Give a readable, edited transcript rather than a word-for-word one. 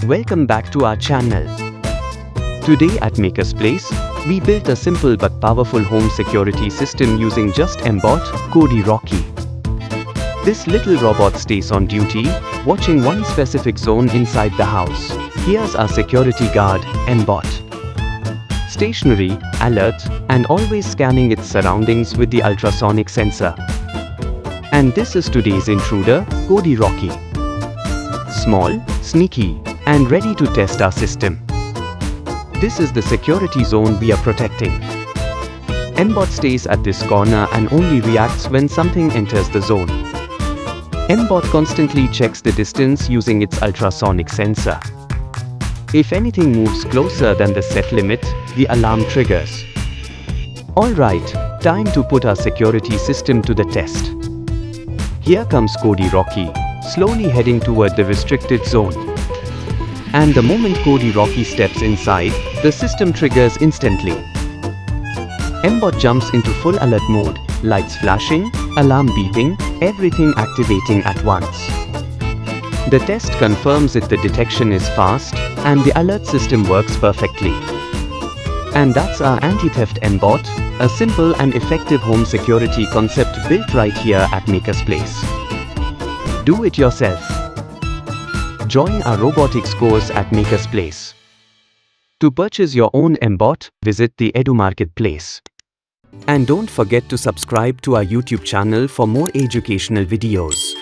Welcome back to our channel. Today at Maker's Place, we built a simple but powerful home security system using just mBot, Cody Rocky. This little robot stays on duty, watching one specific zone inside the house. Here's our security guard, mBot. Stationary, alert, and always scanning its surroundings with the ultrasonic sensor. And this is today's intruder, Cody Rocky. Small, sneaky, and ready to test our system. This is the security zone we are protecting. mBot stays at this corner and only reacts when something enters the zone. mBot constantly checks the distance using its ultrasonic sensor. If anything moves closer than the set limit, the alarm triggers. Alright, time to put our security system to the test. Here comes Cody Rocky, slowly heading toward the restricted zone. And the moment Cody Rocky steps inside, the system triggers instantly. mBot jumps into full alert mode, lights flashing, alarm beeping, everything activating at once. The test confirms that the detection is fast and the alert system works perfectly. And that's our anti-theft mBot, a simple and effective home security concept built right here at Maker's Place. Do it yourself. Join our robotics course at Maker's Place. To purchase your own mBot, visit the Edu Marketplace. And don't forget to subscribe to our YouTube channel for more educational videos.